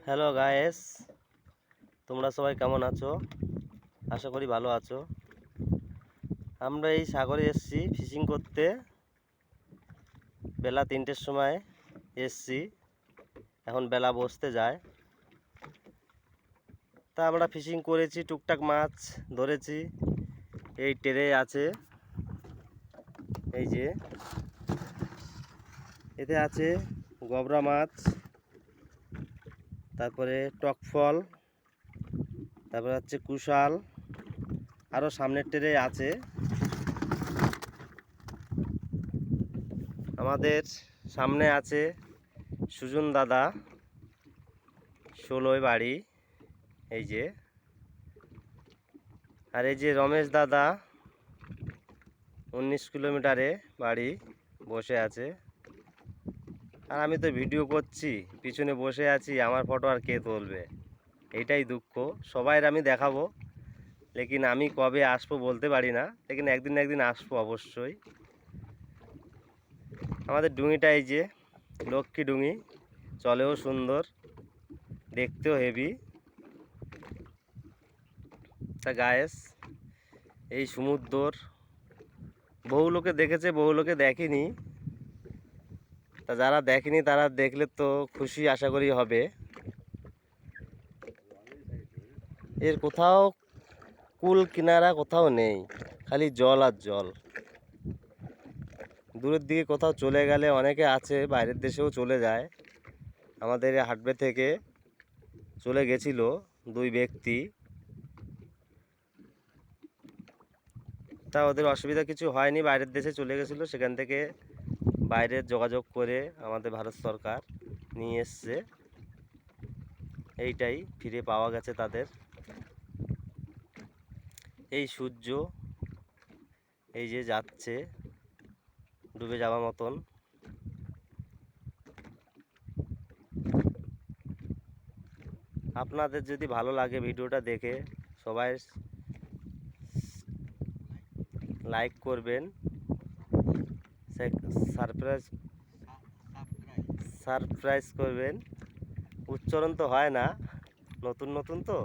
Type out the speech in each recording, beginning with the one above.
Hello guys, তোমরা সবাই কেমন আছো? আশা করি ভালো আছো। আমরা এই সাগরে এসেছি ফিশিং করতে। বেলা 3টের সময় এসেছি, এখন বেলা বসতে যায়। তা আমরা ফিশিং করেছি, টুকটাক মাছ ধরেছি। এই ট্রে আছে, এই যে এতে আছে গবরা মাছ, তারপরে টকফল, তারপরে হচ্ছে কুশাল, আরও সামনের ট্রে আছে। আমাদের সামনে আছে সুজন দাদা, 16 বাড়ি, এই যে। আর এই যে রমেশ দাদা, 19 কিলোমিটারে বাড়ি, বসে আছে। আর আমি তো ভিডিও করছি, পিছনে বসে আছি, আমার ফটো আর কে তুলবে? এইটাই দুঃখ। সবাই আমি দেখাবো, লেকিন আমি কবে আসবো বলতে পারি না, লেকিন একদিন না একদিন আসবো অবশ্যই। আমাদের ডুঙিটা এই যে লক্ষ্মী ডুঙি, চলেও সুন্দর, দেখতেও হেভি। তা গায়েস, এই সমুদ্র বহু লোকে দেখেছে, বহু লোকে দেখেনি। তা যারা দেখেনি তারা দেখলে তো খুশি আশা করি হবে। এর কোথাও কুল কিনারা কোথাও নেই, খালি জল আর জল। দূরের দিকে কোথাও চলে গেলে অনেকে আছে, বাইরের দেশেও চলে যায়। আমাদের হাটবে থেকে চলে গেছিল 2 ব্যক্তি, তা ওদের অসুবিধা কিছু হয়নি, বাইরের দেশে চলে গেছিলো। সেখান থেকে বাইরের যোগাযোগ করে আমাদের ভারত সরকার নিয়ে এসছে। এইটাই ফিরে পাওয়া গেছে তাদের। এই সূর্য এই যে যাচ্ছে ডুবে যাওয়ার মতন। আপনাদের যদি ভালো লাগে ভিডিওটা দেখে, সবাই লাইক করবেন, সারপ্রাইজ করবেন। উচ্চারণ তো হয় না, নতুন নতুন তো,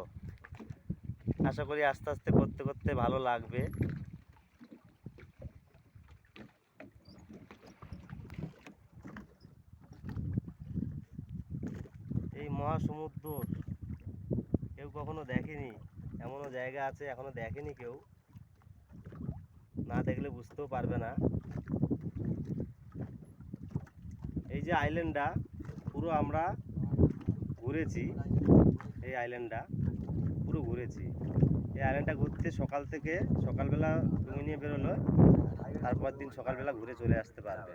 আশা করি আস্তে আস্তে করতে করতে ভালো লাগবে। এই মহাসমুদ্র কেউ কখনো দেখেনি, এমনও জায়গা আছে এখনো দেখেনি কেউ, না দেখলে বুঝতেও পারবে না। এই যে আইল্যান্ডটা পুরো আমরা ঘুরেছি, এই আইল্যান্ডটা পুরো ঘুরেছি। এই আইল্যান্ডটা ঘুরতে সকালবেলা ডুঙি নিয়ে বেরোলো, তারপর দিন সকালবেলা ঘুরে চলে আসতে পারবে।